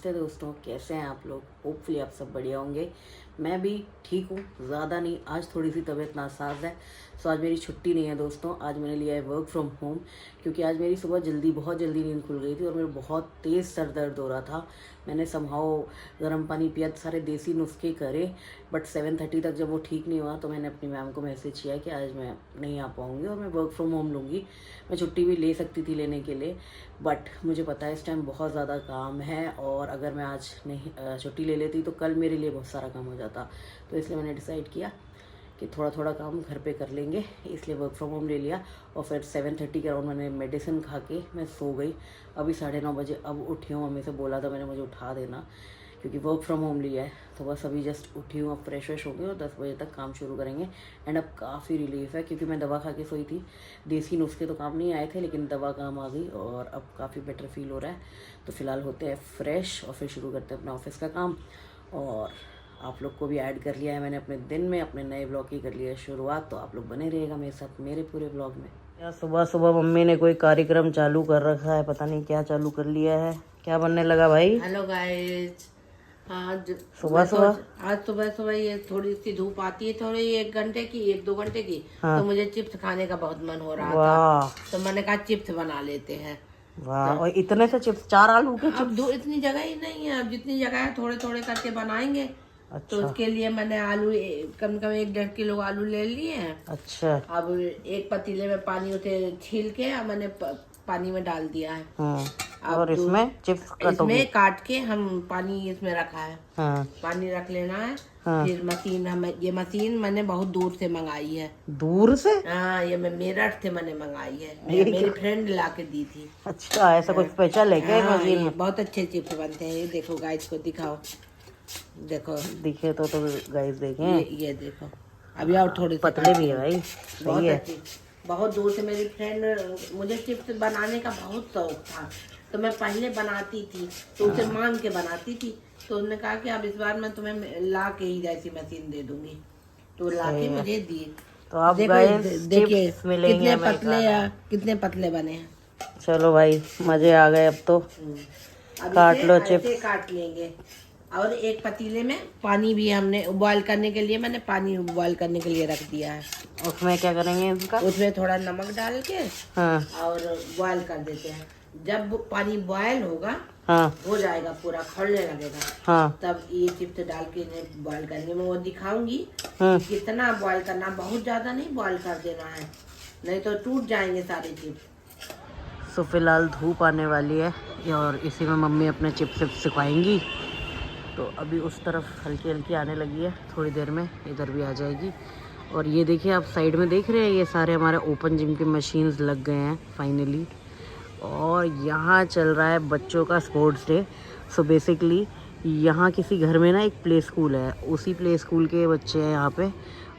नमस्ते दोस्तों, कैसे हैं आप लोग। होपफुली आप सब बढ़िया होंगे। मैं भी ठीक हूँ, ज़्यादा नहीं। आज थोड़ी सी तबीयत नासाज है, सो आज मेरी छुट्टी नहीं है दोस्तों। आज मैंने लिया है वर्क फ्रॉम होम, क्योंकि आज मेरी सुबह बहुत जल्दी नींद खुल गई थी और मेरे बहुत तेज़ सर दर्द हो रहा था। मैंने समहाउ गर्म पानी पिया, सारे देसी नुस्खे करे, बट 7:30 तक जब वो ठीक नहीं हुआ तो मैंने अपनी मैम को मैसेज किया कि आज मैं नहीं आ पाऊँगी और मैं वर्क फ्रॉम होम लूँगी। मैं छुट्टी भी ले सकती थी लेने के लिए, बट मुझे पता है इस टाइम बहुत ज़्यादा काम है और अगर मैं आज नहीं छुट्टी ले लेती तो कल मेरे लिए बहुत सारा काम हो जाता। तो इसलिए मैंने डिसाइड किया कि थोड़ा थोड़ा काम घर पे कर लेंगे, इसलिए वर्क फ्रॉम होम ले लिया। और फिर 7:30 के अराउंड मैंने मेडिसिन खा के मैं सो गई। अभी 9:30 बजे अब उठी हूँ। मम्मी से बोला था मैंने, मुझे उठा देना क्योंकि वर्क फ्रॉम होम लिया है। तो बस अभी जस्ट उठी हूँ, अब फ्रेश हो गई और 10 बजे तक काम शुरू करेंगे। एंड अब काफ़ी रिलीफ है क्योंकि मैं दवा खा के सोई थी। देसी नुस्खे तो काम नहीं आए थे, लेकिन दवा काम आ गई और अब काफ़ी बेटर फील हो रहा है। तो फिलहाल होते हैं फ्रेश और फिर शुरू करते हैं अपना ऑफिस का काम। और आप लोग को भी ऐड कर लिया है मैंने अपने दिन में, अपने नए ब्लॉग की कर लिया है शुरुआत। तो आप लोग बने रहिएगा मेरे साथ मेरे पूरे ब्लॉग में। या सुबह सुबह मम्मी ने कोई कार्यक्रम चालू कर रखा है, पता नहीं क्या चालू कर लिया है। क्या बनने लगा भाई? Hello guys. आज सुबह सुबह ये थोड़ी सी धूप आती है, थोड़ी 1 घंटे की 1-2 घंटे की। हाँ। तो मुझे चिप्स खाने का बहुत मन हो रहा था, वाह तो मैंने कहा चिप्स बना लेते हैं। वाह। और इतने से चिप्स, 4 आलू के चिप्स? अब इतनी जगह ही नहीं है, अब जितनी जगह है थोड़े थोड़े करके बनाएंगे। अच्छा। तो उसके लिए मैंने आलू कम से कम 1-1.5 किलो आलू ले लिए हैं। अच्छा। अब एक पतीले में पानी उसे छील के अब मैंने पानी में डाल दिया है। और इसमें चिप्स काटोगे? इसमें काट के हम पानी इसमें रखा है। हाँ। पानी रख लेना है। हाँ। फिर ये मशीन मैंने बहुत दूर से मंगाई है। दूर से? हाँ, ये मैं मेरठ से मैंने मंगाई है। मेरी फ्रेंड ला के दी थी। अच्छा, ऐसा कुछ स्पेशल है क्या हाँ, मशीन ये में? बहुत अच्छे चिप्स बनते हैं। ये देखो गाइस को दिखाओ, देखो दिखे तो गाइस देखें। ये देखो, अभी और थोड़े से पतले भी है भाई, बहुत सही है। अच्छी। बहुत दूर से मेरी फ्रेंड, मुझे चिप्स बनाने का बहुत शौक था, तो मैं पहले बनाती थी, तो उसे मांग के बनाती थी। तो उन्होंने कहा कि अब इस बार मैं तुम्हें ला के ही जैसी मशीन दे दूंगी, तो ला के मुझे दी। तो आप देखिए मिलेंगे कितने पतले बने हैं। चलो भाई, मजे आ गए अब तो। अब काट लो ऐसे चिप्स। काट लेंगे। और एक पतीले में पानी भी हमने बॉईल करने के लिए, मैंने पानी बॉईल करने के लिए रख दिया है। उसमें क्या करेंगे इसका? उसमें थोड़ा नमक डाल के हाँ। और बॉईल कर देते हैं। जब पानी बॉयल होगा, हाँ। हो जाएगा पूरा, खौलने लगेगा, हाँ। तब ये चिप्स डाल के इन्हें बॉईल करने में वो दिखाऊंगी। कितना बॉईल करना, बहुत ज्यादा नहीं बॉईल कर देना है, नहीं तो टूट जाएंगे सारे चिप्स। सो फिलहाल धूप आने वाली है और इसी में मम्मी अपने चिप्स सिखाएंगी। तो अभी उस तरफ हल्की हल्की आने लगी है, थोड़ी देर में इधर भी आ जाएगी। और ये देखिए, आप साइड में देख रहे हैं, ये सारे हमारे ओपन जिम के मशीन्स लग गए हैं फाइनली। और यहाँ चल रहा है बच्चों का स्पोर्ट्स डे। सो बेसिकली यहाँ किसी घर में ना एक प्ले स्कूल है, उसी प्ले स्कूल के बच्चे हैं यहाँ पे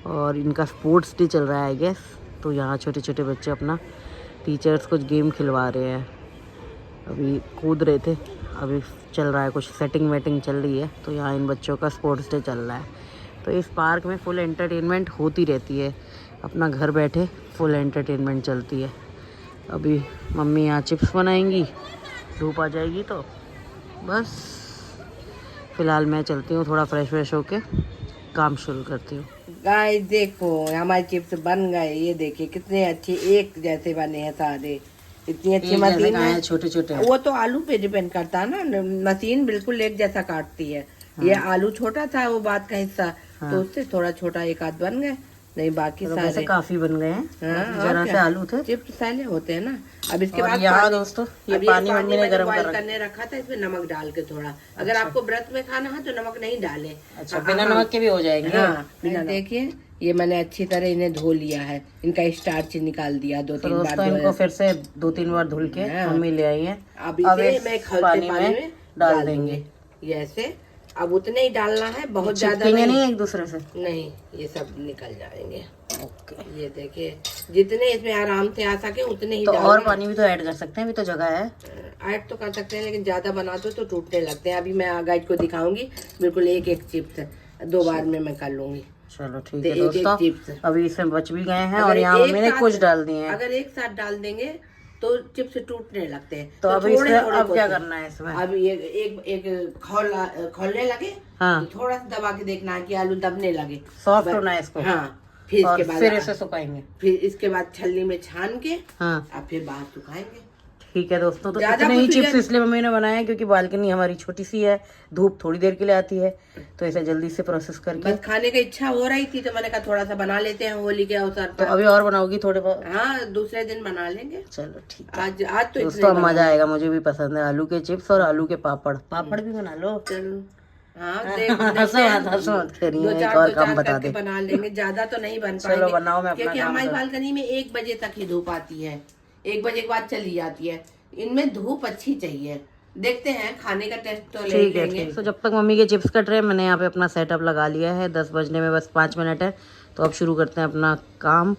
और इनका स्पोर्ट्स डे चल रहा है आई गेस। तो यहाँ छोटे छोटे बच्चे अपना टीचर्स कुछ गेम खिलवा रहे हैं। अभी कूद रहे थे, अभी चल रहा है कुछ सेटिंग वेटिंग चल रही है। तो यहाँ इन बच्चों का स्पोर्ट्स डे चल रहा है। तो इस पार्क में फुल एंटरटेनमेंट होती रहती है, अपना घर बैठे फुल एंटरटेनमेंट चलती है। अभी मम्मी यहाँ चिप्स बनाएंगी, धूप आ जाएगी तो बस। फिलहाल मैं चलती हूँ, थोड़ा फ्रेश होके काम शुरू करती हूँ। गाइस देखो, हमारे चिप्स बन गए। ये देखिए कितने अच्छे एक जैसे बने हैं सारे, इतनी अच्छी मशीन है। छोटे छोटे वो तो आलू पे डिपेंड करता है ना, मशीन बिल्कुल एक जैसा काटती है। ये आलू छोटा था वो बात का हिस्सा, तो उससे थोड़ा छोटा एक आध बन गए, नहीं बाकी तो सारे काफी बन गए हैं। हाँ, जरा से आलू थे। चिप्स सैले होते हैं ना। अब इसके बाद यहाँ दोस्तों ये पानी मम्मी ने गर्म करने रखा था, इसमें नमक डाल के थोड़ा। अगर आपको व्रत में खाना है तो नमक नहीं डाले। अच्छा, बिना नमक के भी हो जाएंगे। हाँ, देखिए ये मैंने अच्छी तरह इन्हें धो लिया है, इनका स्टार्च निकाल दिया 2-3 बार। तो इनको फिर से 2-3 बार धुल के मम्मी ले आई है। अब इसे मैं खौलते पानी में डाल देंगे ये ऐसे। अब उतने ही डालना है, बहुत ज्यादा नहीं एक दूसरे से नहीं, ये सब निकल जाएंगे। ओके। ये देखिए जितने इसमें आराम से आ सके उतने ही तो डालना। और पानी भी तो ऐड कर सकते हैं, अभी तो जगह है। ऐड तो कर सकते हैं, लेकिन ज्यादा बना दो तो टूटने लगते हैं। अभी मैं गाइड को दिखाऊंगी, बिल्कुल एक एक चिप्स 2 बार में मैं कर लूंगी। चलो ठीक है दोस्तों, चिप्स अभी इसमें बच भी गए हैं और यहाँ मम्मी ने कुछ डाल दिए हैं। अगर एक साथ डाल देंगे तो चिप्स टूटने लगते हैं। तो अब थोड़े इसमें थोड़े अब क्या होते हैं। करना है इसमें? अब ये एक खोलने लगे, हाँ, तो थोड़ा सा दबा के देखना है कि आलू दबने लगे, सॉफ्ट होना है इसको। हाँ। फिर और इसके बाद फिर इसे सुखाएंगे। फिर इसके बाद छलनी में छान के हाँ अब फिर बाहर सुखाएंगे। ठीक है दोस्तों, तो ज्यादा इतने ही कुछ चिप्स ये- इसलिए मम्मी ने बनाए हैं क्योंकि बालकनी हमारी छोटी सी है, धूप थोड़ी देर के लिए आती है, तो इसे जल्दी से प्रोसेस करके। बस खाने की इच्छा हो रही थी तो मैंने कहा थोड़ा सा बना लेते हैं होली के अवसर तो पर। अभी और बनाओगी थोड़े बहुत? हाँ, दूसरे दिन बना लेंगे। चलो ठीक है आज तो दोस्तों, अब इतने मजा आएगा, मुझे भी पसंद है आलू के चिप्स और आलू के पापड़। पापड़ भी बना लो। चलो, हाँ हंसो मत करिए, दो एक चार और काम बता करके दे। बना लेंगे, ज्यादा तो नहीं बन चलो पाएंगे बनाओ, मैं अपना क्योंकि काम हमारी कर। बालकनी में 1 बजे तक ही धूप आती है, 1 बजे के बाद चली जाती है। इनमें धूप अच्छी चाहिए। देखते हैं, खाने का टेस्ट तो ले ठीक है लेंगे। ठीक। तो जब तक मम्मी के चिप्स कट रहे हैं, मैंने यहाँ पे अपना सेटअप लगा लिया है। 10 बजने में बस 5 मिनट है, तो अब शुरू करते हैं अपना काम।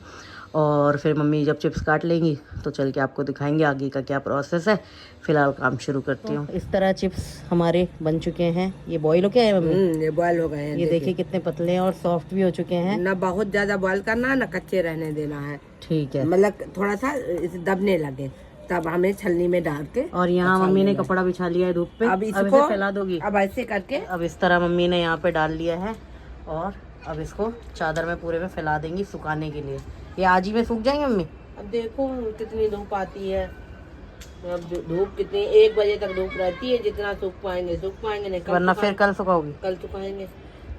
और फिर मम्मी जब चिप्स काट लेंगी तो चल के आपको दिखाएंगे आगे का क्या प्रोसेस है। फिलहाल काम शुरू करती हूँ। इस तरह चिप्स हमारे बन चुके हैं। ये बॉईल हो गया है मम्मी? ये बॉयल हो गए हैं। ये देखिए कितने पतले हैं और सॉफ्ट भी हो चुके हैं। ना बहुत ज्यादा बॉयल करना है, ना कच्चे रहने देना है। ठीक है, मतलब थोड़ा सा इसे दबने लगे तब हमें छलनी में डाल के। और यहाँ मम्मी ने कपड़ा बिछा लिया है धूप पे। अब इसे इसको फैला दोगी? अब ऐसे करके अब इस तरह मम्मी ने यहाँ पे डाल लिया है और अब इसको चादर में पूरे में फैला देंगी सुखाने के लिए। ये आज ही में सूख जाएंगे मम्मी? अब देखो कितनी धूप आती है। अब धूप कितनी, 1 बजे तक धूप रहती है। जितना सूख पाएंगे नहीं वरना फिर कल सुखाओगी? कल सुखाएंगे।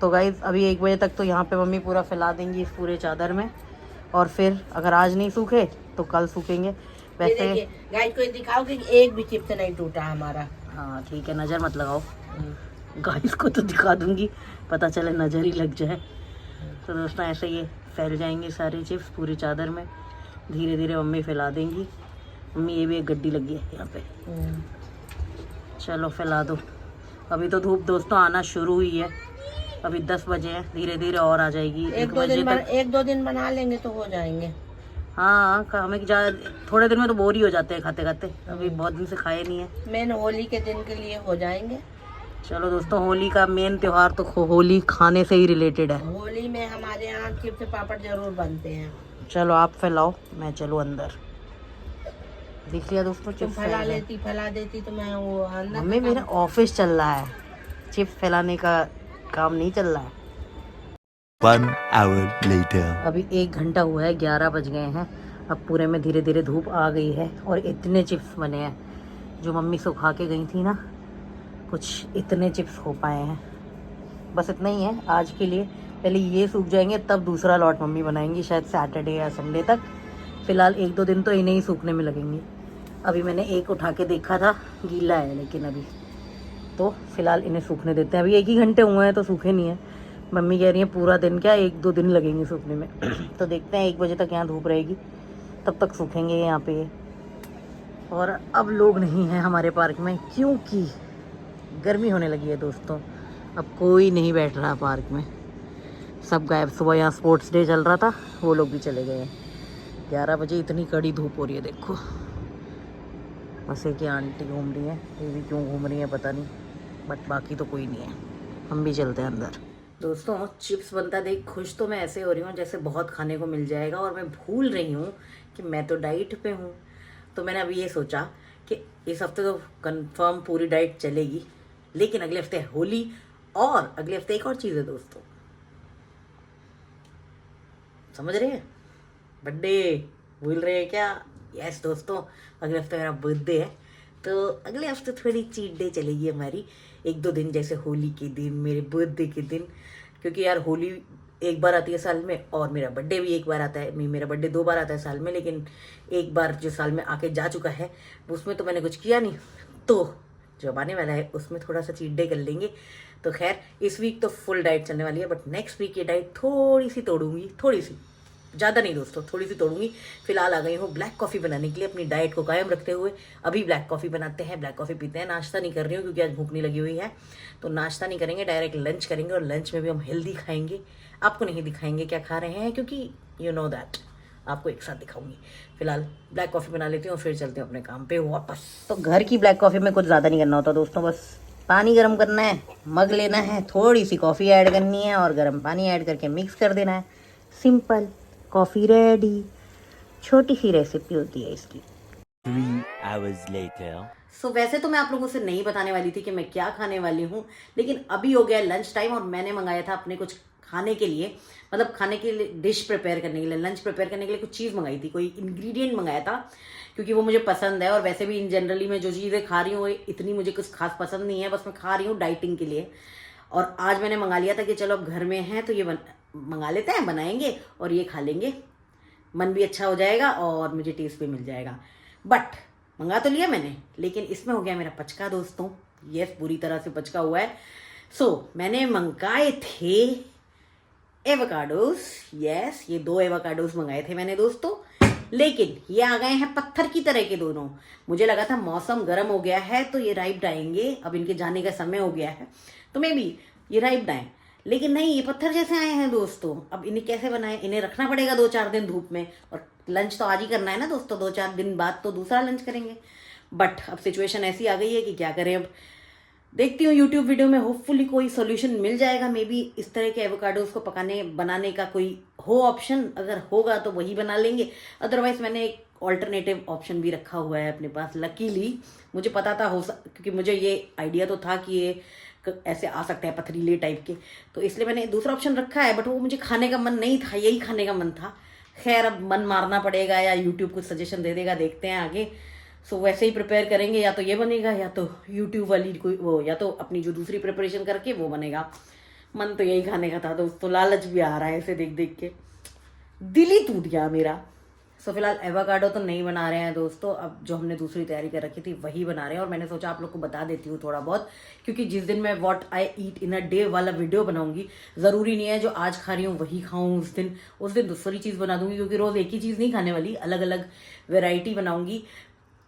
तो गाइस अभी 1 बजे तक तो यहाँ पे मम्मी पूरा फैला देंगी इस पूरे चादर में, और फिर अगर आज नहीं सूखे तो कल सूखेंगे। वैसे गाइस को दिखाओ कि एक भी चिप्स नहीं टूटा हमारा। हाँ ठीक है, नज़र मत लगाओ। गाइस को तो दिखा दूंगी, पता चले नज़र ही लग जाए। तो दोस्तों ऐसे ये फैल जाएंगे सारे चिप्स पूरी चादर में, धीरे धीरे मम्मी फैला देंगी। मम्मी ये भी एक गड्डी लगी है यहाँ पे, चलो फैला दो। अभी तो धूप दोस्तों आना शुरू हुई है, अभी 10 बजे हैं, धीरे धीरे और आ जाएगी। 1-2 दिन बना लेंगे तो हो जाएंगे। हाँ हमें थोड़े दिन में तो बोर ही हो जाते हैं खाते खाते, अभी बहुत दिन से खाए नहीं है। मेन होली के दिन के लिए हो जाएंगे। चलो दोस्तों, होली का मेन त्योहार तो होली खाने से ही रिलेटेड है। होली में हमारे यहाँ चिप्स पापड़ जरूर बनते हैं। चलो आप फैलाओ, मैं चलो अंदर। देख लिया दोस्तों तुम चिप्स फैला देती तो मैं वो अंदर। मम्मी मेरा ऑफिस चल रहा है, चिप्स फैलाने का काम नहीं चल रहा है। 1 hour later. अभी 1 घंटा हुआ है, 11 बज गए हैं। अब पूरे में धीरे धीरे धूप आ गई है और इतने चिप्स बने हैं। जो मम्मी सुखा के गई थी ना, कुछ इतने चिप्स हो पाए हैं। बस इतना ही है आज के लिए। पहले ये सूख जाएंगे तब दूसरा लॉट मम्मी बनाएंगी, शायद सैटरडे या संडे तक। फ़िलहाल 1-2 दिन तो इन्हें ही सूखने में लगेंगे। अभी मैंने एक उठा के देखा था, गीला है लेकिन अभी तो फ़िलहाल इन्हें सूखने देते हैं। अभी 1 ही घंटे हुए हैं तो सूखे नहीं है। मम्मी कह रही है पूरा दिन क्या, 1-2 दिन लगेंगे सूखने में। तो देखते हैं, 1 बजे तक यहाँ धूप रहेगी, तब तक सूखेंगे यहाँ पे। और अब लोग नहीं हैं हमारे पार्क में क्योंकि गर्मी होने लगी है दोस्तों। अब कोई नहीं बैठ रहा पार्क में, सब गायब। सुबह यहाँ स्पोर्ट्स डे चल रहा था, वो लोग भी चले गए हैं। 11 बजे इतनी कड़ी धूप हो रही है देखो। बस एक आंटी घूम रही है, ये भी क्यों घूम रही है पता नहीं, बट बाकी तो कोई नहीं है। हम भी चलते हैं अंदर। दोस्तों चिप्स बनता देख खुश तो मैं ऐसे हो रही हूँ जैसे बहुत खाने को मिल जाएगा, और मैं भूल रही हूँ कि मैं तो डाइट पे हूँ। तो मैंने अभी ये सोचा कि इस हफ्ते तो कंफर्म पूरी डाइट चलेगी, लेकिन अगले हफ्ते होली और अगले हफ्ते एक और चीज़ है दोस्तों, समझ रहे हैं? बर्थडे भूल रहे हैं क्या? यस दोस्तों, अगले हफ्ते मेरा बर्थडे है, तो अगले हफ्ते थोड़ी चीट डे चलेगी हमारी। 1-2 दिन जैसे होली के दिन, मेरे बर्थडे के दिन, क्योंकि यार होली एक बार आती है साल में और मेरा बर्थडे भी एक बार आता है। मेरा बर्थडे 2 बार आता है साल में, लेकिन एक बार जो साल में आके जा चुका है उसमें तो मैंने कुछ किया नहीं, तो जो आने वाला है उसमें थोड़ा सा चीट डे कर लेंगे। तो खैर इस वीक तो फुल डाइट चलने वाली है, बट नेक्स्ट वीक ये डाइट थोड़ी सी तोड़ूंगी, थोड़ी सी, ज़्यादा नहीं दोस्तों, थोड़ी सी तोड़ूंगी। फिलहाल आ गई हूँ ब्लैक कॉफ़ी बनाने के लिए अपनी डाइट को कायम रखते हुए। अभी ब्लैक कॉफ़ी बनाते हैं, ब्लैक कॉफ़ी पीते हैं। नाश्ता नहीं कर रही हूँ क्योंकि आज भूख नहीं लगी हुई है, तो नाश्ता नहीं करेंगे, डायरेक्ट लंच करेंगे। और लंच में भी हम हेल्दी खाएंगे, आपको नहीं दिखाएंगे क्या खा रहे हैं, क्योंकि यू नो दैट आपको एक साथ दिखाऊंगी। फिलहाल ब्लैक कॉफ़ी बना लेती हूँ, फिर चलते हैं अपने काम पे वापस। तो घर की ब्लैक कॉफ़ी में कुछ ज़्यादा नहीं करना होता दोस्तों, बस पानी गर्म करना है, मग लेना है, थोड़ी सी कॉफ़ी ऐड करनी है और गर्म पानी ऐड करके मिक्स कर देना है। Simple, coffee ready. छोटी सी रेसिपी होती है इसकी। 3 hours later. वैसे तो मैं आप लोगों से नहीं बताने वाली थी कि मैं क्या खाने वाली हूँ, लेकिन अभी हो गया लंच टाइम और मैंने मंगाया था अपने कुछ खाने के लिए, मतलब खाने के लिए डिश प्रिपेयर करने के लिए, लंच प्रिपेयर करने के लिए कुछ चीज़ मंगाई थी, कोई इंग्रेडिएंट मंगाया था क्योंकि वो मुझे पसंद है। और वैसे भी इन जनरली मैं जो चीज़ें खा रही हूँ इतनी मुझे कुछ खास पसंद नहीं है, बस मैं खा रही हूँ डाइटिंग के लिए। और आज मैंने मंगा लिया था कि चलो अब घर में हैं तो ये मंगा लेते हैं, बनाएंगे और ये खा लेंगे, मन भी अच्छा हो जाएगा और मुझे टेस्ट भी मिल जाएगा। बट मंगा तो लिया मैंने, लेकिन इसमें हो गया मेरा पचका दोस्तों। यस, पूरी तरह से पचका हुआ है। मैंने मंगाए थे एवोकाडोस। यस, ये 2 एवोकाडोस मंगाए थे मैंने दोस्तों, लेकिन ये आ गए हैं पत्थर की तरह के दोनों। मुझे लगा था मौसम गर्म हो गया है तो ये राइप्ड आएंगे, अब इनके जाने का समय हो गया है तो मे बी ये राइप्ड आए, लेकिन नहीं, ये पत्थर जैसे आए हैं दोस्तों। अब इन्हें कैसे बनाएं? इन्हें रखना पड़ेगा 2-4 दिन धूप में, और लंच तो आज ही करना है ना दोस्तों, 2-4 दिन बाद तो दूसरा लंच करेंगे। बट अब सिचुएशन ऐसी आ गई है कि क्या करें। अब देखती हूँ यूट्यूब वीडियो में, होपफुली कोई सोल्यूशन मिल जाएगा। मे बी इस तरह के एवोकाडोस को बनाने का कोई हो ऑप्शन, अगर होगा तो वही बना लेंगे। अदरवाइज मैंने एक ऑल्टरनेटिव ऑप्शन भी रखा हुआ है अपने पास। लकीली मुझे पता था क्योंकि मुझे ये आइडिया तो था कि ये ऐसे आ सकते हैं पथरीले टाइप के, तो इसलिए मैंने दूसरा ऑप्शन रखा है। बट वो मुझे खाने का मन नहीं था, यही खाने का मन था। खैर, अब मन मारना पड़ेगा या यूट्यूब कुछ सजेशन दे देगा, देखते हैं आगे। वैसे ही प्रिपेयर करेंगे, या तो ये बनेगा या तो यूट्यूब वाली कोई वो, या तो अपनी जो दूसरी प्रिपरेशन करके वो बनेगा। मन तो यही खाने का था दोस्तों, लालच भी आ रहा है इसे देख देख के, दिल ही टूट गया मेरा। फिलहाल एवोकाडो तो नहीं बना रहे हैं दोस्तों, अब जो हमने दूसरी तैयारी कर रखी थी वही बना रहे हैं। और मैंने सोचा आप लोग को बता देती हूँ थोड़ा बहुत, क्योंकि जिस दिन मैं what I eat in a day वाला वीडियो बनाऊंगी, ज़रूरी नहीं है जो आज खा रही हूँ वही खाऊं उस दिन दूसरी चीज़ बना दूंगी, क्योंकि रोज़ एक ही चीज़ नहीं खाने वाली, अलग अलग वेराइटी बनाऊंगी।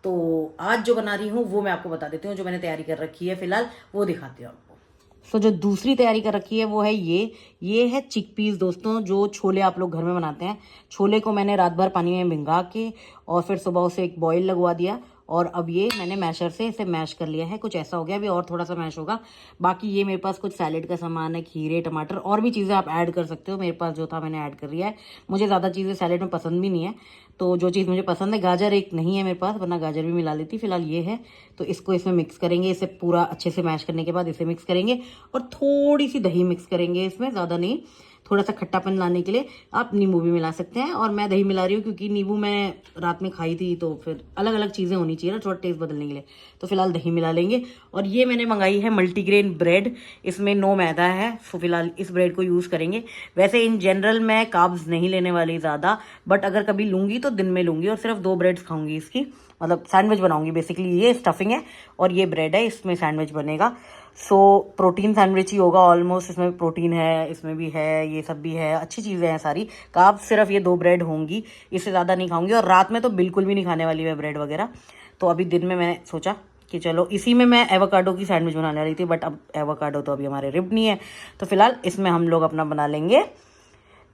तो आज जो बना रही हूँ वो मैं आपको बता देती हूँ, जो मैंने तैयारी कर रखी है फिलहाल वो दिखाती हूँ आपको। जो दूसरी तैयारी कर रखी है वो है ये है चिकपीस दोस्तों, जो छोले आप लोग घर में बनाते हैं। छोले को मैंने रात भर पानी में भिंगा के और फिर सुबह उसे एक बॉईल लगवा दिया, और अब ये मैंने मैशर से इसे मैश कर लिया है। कुछ ऐसा हो गया, अभी और थोड़ा सा मैश होगा। बाकी ये मेरे पास कुछ सैलेड का सामान है, खीरे, टमाटर, और भी चीज़ें आप ऐड कर सकते हो। मेरे पास जो था मैंने ऐड कर लिया है। मुझे ज़्यादा चीज़ें सैलेड में पसंद भी नहीं है, तो जो चीज़ मुझे पसंद है, गाजर एक नहीं है मेरे पास, वरना गाजर भी मिला लेती। फिलहाल ये है, तो इसको इसमें मिक्स करेंगे। इसे पूरा अच्छे से मैश करने के बाद इसे मिक्स करेंगे और थोड़ी सी दही मिक्स करेंगे इसमें, ज़्यादा नहीं, थोड़ा सा खट्टापन लाने के लिए आप नींबू भी मिला सकते हैं। और मैं दही मिला रही हूँ क्योंकि नींबू मैं रात में खाई थी, तो फिर अलग अलग चीज़ें होनी चाहिए ना थोड़ा टेस्ट बदलने के लिए, तो फिलहाल दही मिला लेंगे। और ये मैंने मंगाई है मल्टीग्रेन ब्रेड, इसमें नो मैदा है, तो फिलहाल इस ब्रेड को यूज़ करेंगे। वैसे इन जनरल मैं कार्ब्स नहीं लेने वाली ज़्यादा, बट अगर कभी लूँगी तो दिन में लूँगी और सिर्फ 2 ब्रेड्स खाऊंगी इसकी, मतलब सैंडविच बनाऊंगी बेसिकली। ये स्टफिंग है और ये ब्रेड है, इसमें सैंडविच बनेगा। प्रोटीन सैंडविच ही होगा ऑलमोस्ट। इसमें प्रोटीन है, इसमें भी है, ये सब भी है, अच्छी चीज़ें हैं सारी। कार्ब सिर्फ ये 2 ब्रेड होंगी, इससे ज़्यादा नहीं खाऊंगी। और रात में तो बिल्कुल भी नहीं खाने वाली मैं ब्रेड वगैरह। तो अभी दिन में मैंने सोचा कि चलो इसी में मैं एवोकाडो की सैंडविच बनाने वाली थी, बट अब एवोकाडो तो अभी हमारे रिब नहीं है, तो फिलहाल इसमें हम लोग अपना बना लेंगे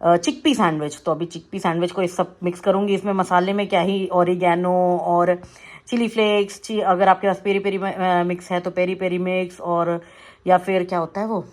चिकपी सैंडविच। तो अभी चिकपी सैंडविच को इस सब मिक्स करूंगी। इसमें मसाले में क्या ही, ऑरिगैनो और चिली फ्लेक्स, अगर आपके पास पेरी पेरी मिक्स है तो पेरी पेरी मिक्स, और या फिर क्या होता है वो,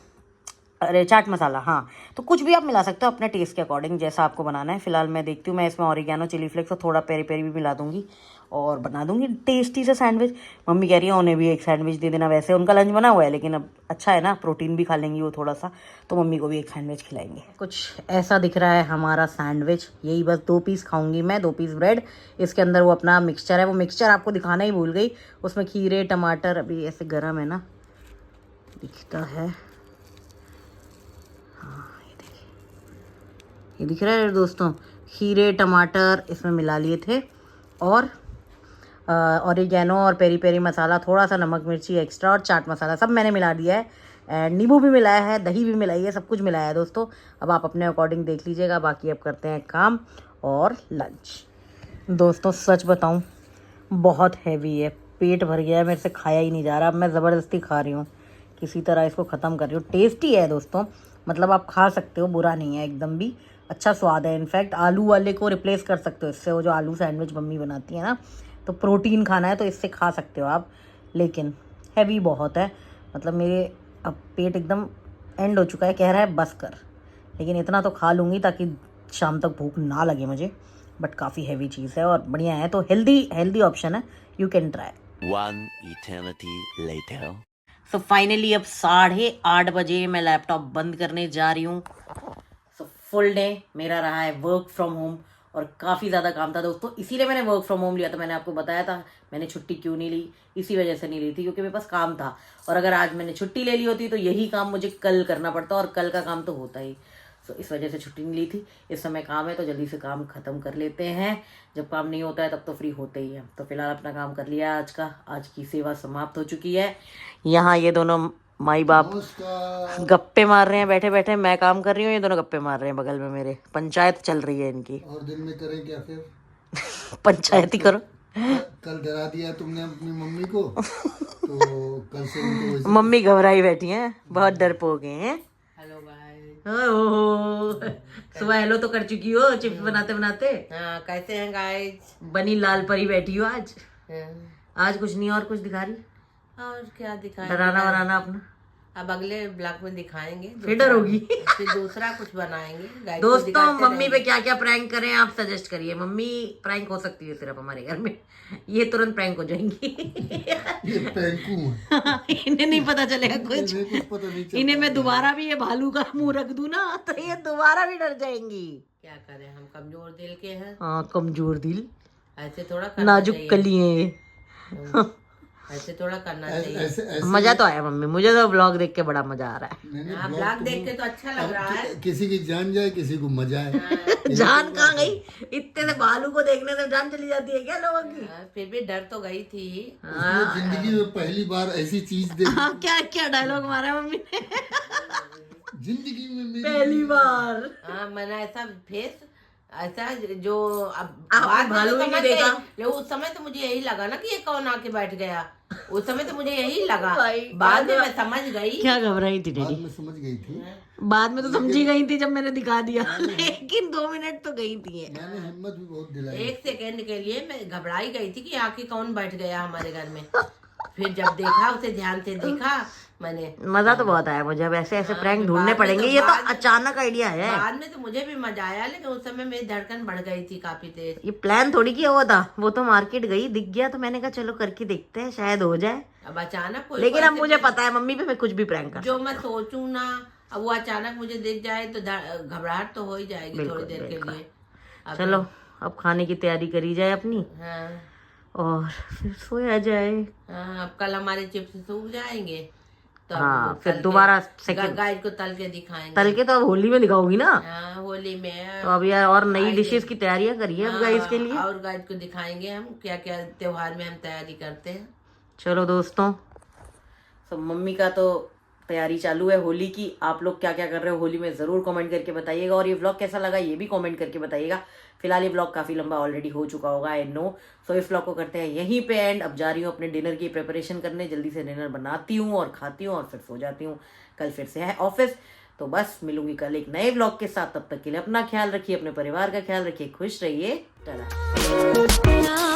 अरे चाट मसाला, हाँ, तो कुछ भी आप मिला सकते हो अपने टेस्ट के अकॉर्डिंग, जैसा आपको बनाना है। फिलहाल मैं देखती हूँ, मैं इसमें ऑरिगैनो, चिली फ्लेक्स और थोड़ा पेरी पेरी भी मिला दूंगी और बना दूंगी टेस्टी से सैंडविच। मम्मी कह रही है उन्हें भी एक सैंडविच दे देना, वैसे उनका लंच बना हुआ है, लेकिन अब अच्छा है ना, प्रोटीन भी खा लेंगी वो थोड़ा सा, तो मम्मी को भी एक सैंडविच खिलाएंगे। कुछ ऐसा दिख रहा है हमारा सैंडविच, यही बस 2 पीस खाऊंगी मैं, 2 पीस ब्रेड। इसके अंदर वो अपना मिक्सचर है, वो मिक्सचर आपको दिखाना ही भूल गई, उसमें खीरे, टमाटर, अभी ऐसे गर्म है ना, दिखता है, ये दिख रहा है दोस्तों, खीरे, टमाटर इसमें मिला लिए थे, और ऑरिगैनो और पेरी पेरी मसाला, थोड़ा सा नमक मिर्ची एक्स्ट्रा, और चाट मसाला सब मैंने मिला दिया है। एंड नींबू भी मिलाया है, दही भी मिलाई है, सब कुछ मिलाया है दोस्तों। अब आप अपने अकॉर्डिंग देख लीजिएगा। बाकी अब करते हैं काम और लंच। दोस्तों सच बताऊं, बहुत हैवी है, पेट भर गया है, मेरे से खाया ही नहीं जा रहा। अब मैं ज़बरदस्ती खा रही हूँ, किसी तरह इसको ख़त्म कर रही हूँ। टेस्टी है दोस्तों, मतलब आप खा सकते हो, बुरा नहीं है एकदम भी, अच्छा स्वाद है। इनफैक्ट आलू वाले को रिप्लेस कर सकते हो इससे, वो जो आलू सैंडविच मम्मी बनाती है ना, तो प्रोटीन खाना है तो इससे खा सकते हो आप, लेकिन हैवी बहुत है। मतलब मेरे अब पेट एकदम एंड हो चुका है, कह रहा है बस कर, लेकिन इतना तो खा लूँगी ताकि शाम तक भूख ना लगे मुझे। बट काफ़ी हैवी चीज़ है और बढ़िया है, तो हेल्दी ऑप्शन है, you can try. 1 eternity later. So finally अब 8:30 बजे मैं लैपटॉप बंद करने जा रही हूँ। सो फुल डे मेरा रहा है वर्क फ्रॉम होम और काफ़ी ज़्यादा काम था दोस्तों, इसीलिए मैंने वर्क फ्रॉम होम लिया था। मैंने आपको बताया था मैंने छुट्टी क्यों नहीं ली, इसी वजह से नहीं ली थी क्योंकि मेरे पास काम था। और अगर आज मैंने छुट्टी ले ली होती तो यही काम मुझे कल करना पड़ता और कल का काम तो होता ही। सो इस वजह से छुट्टी नहीं ली थी। इस समय काम है तो जल्दी से काम ख़त्म कर लेते हैं, जब काम नहीं होता है तब तो फ्री होते ही हैं। तो फिलहाल अपना काम कर लिया आज की सेवा समाप्त हो चुकी है। यहाँ ये दोनों माई बाप गप्पे मार रहे हैं बैठे बैठे, मैं काम कर रही हूँ, ये दोनों गप्पे मार रहे हैं बगल में मेरे। पंचायत चल रही है इनकी। और दिन में करें क्या फिर? पंचायत ही करो। कल डरा दिया तुमने अपनी मम्मी को, तो कल से उनको मम्मी घबराई बैठी हैं, बहुत डरपोक हैं। Hello guys. सुबह हेलो तो कर चुकी हो चिप्स बनाते बनाते। हाँ, कैसे हैं गाइस? बनी लाल परी बैठी हो आज। आज कुछ नहीं और कुछ दिखा रही, और क्या दिखाएं? डराना वराना अपना। अब अगले ब्लॉग में दिखाएंगे, फिर डरोगी। फिर दूसरा कुछ बनाएंगे गाइस को दोस्तों दिखाते मम्मी पे रहेंगे। क्या क्या प्रैंक करें आप सजेस्ट करिए। मम्मी प्रैंक हो सकती है सिर्फ हमारे घर में, ये तुरंत प्रैंक हो जाएंगी। ये पैंकू है। इन्हें नहीं पता चलेगा कुछ, इन्हें कुछ पता नहीं चलता। इन्हें मैं दोबारा भी ये भालू का मुंह रख दूं ना तो ये दोबारा भी डर जाएंगी। क्या करें, हम कमजोर दिल के हैं, हाँ कमजोर दिल, ऐसे थोड़ा करना नाजुक चाहिए। कलिए। ऐसे थोड़ा करना चाहिए। ऐसे मजा तो आया मम्मी, मुझे तो ब्लॉग देख के बड़ा मजा आ रहा है। नहीं, हाँ, ब्लॉग देख के तो अच्छा लग रहा है। किसी की जान जाए किसी को मजा है। जान कहाँ गई, इतने से भालू को देखने से जान चली जाती है क्या लोगों की। हाँ, फिर भी डर तो गई थी। उसने जिंदगी में पहली बार ऐसी चीज देखी, हाँ क्या क्या डायलॉग मारा है मम्मी ने। जिंदगी में मेरी पहली बार। हाँ, मैंने ऐसा फेस, ऐसा जो अब आपने बाद में भालू तो ही समझ नहीं देखा? गई, लेकिन उस समय तो मुझे यही लगा ना कि ये कौन आके बैठ गया। उस समय तो मुझे यही लगा, भाई, बाद में मैं समझ गई। क्या घबराई थी बाद डैडी? में समझ गई थी। बाद में तो समझी गई थी जब मैंने दिखा दिया, लेकिन 2 मिनट तो गई थी ये। मैंने हिम्मत भी बहुत दिलाई। एक सेकंड के लिए मैं घबराई गई थी कि आके कौन बैठ गया हमारे घर में। फिर जब देखा, उसे ध्यान से देखा मैंने, मजा तो बहुत आया मुझे। अब ऐसे ऐसे प्रैंक बाद ढूंढने में पड़ेंगे, तो ये तो बाद में- अचानक आइडिया है। बाद में तो मुझे भी मजा आया, लेकिन उस समय मेरी धड़कन बढ़ गई थी काफी तेज। ये प्लान थोड़ी किया हुआ था, वो तो मार्केट गई दिख गया तो मैंने कहा चलो करके देखते हैं शायद हो जाए। अब अचानक कोई लेकिन अब ऐसे मुझे पता है मम्मी पे मैं कुछ भी प्रैंक कर। जो मैं सोचूं ना, अब वो अचानक मुझे दिख जाए तो घबराहट तो हो ही जाएगी बिल्कुल, थोड़ी देर के बिल्कुल। लिए। अब चलो अब खाने की तैयारी करी जाए अपनी हाँ, और फिर सोया जाए। हाँ, अब कल हमारे चिप्स सूख जाएंगे तो अब हाँ, वो फिर तल के- दोबारा सेकंड गाय को तल के दिखाएंगे। तल के तो अब होली में दिखाऊंगी ना। हाँ, होली में। तो अब यार और नई आइए। डिशेस की तैयारियां करिए अब गाइस के लिए। और गाय को दिखाएंगे हम क्या क्या त्योहार में हम तैयारी करते हैं। चलो दोस्तों, तो मम्मी का तो तैयारी चालू है होली की। आप लोग क्या क्या कर रहे हो होली में ज़रूर कमेंट करके बताइएगा, और ये व्लॉग कैसा लगा ये भी कमेंट करके बताइएगा। फिलहाल ये व्लॉग काफ़ी लंबा ऑलरेडी हो चुका होगा, आई नो। सो इस व्लॉग को करते हैं यहीं पे एंड। अब जा रही हूँ अपने डिनर की प्रिपरेशन करने, जल्दी से डिनर बनाती हूँ और खाती हूँ और फिर सो जाती हूँ। कल फिर से है ऑफिस, तो बस मिलूंगी कल एक नए व्लॉग के साथ। तब तक के लिए अपना ख्याल रखिए, अपने परिवार का ख्याल रखिए, खुश रहिए। टाटा।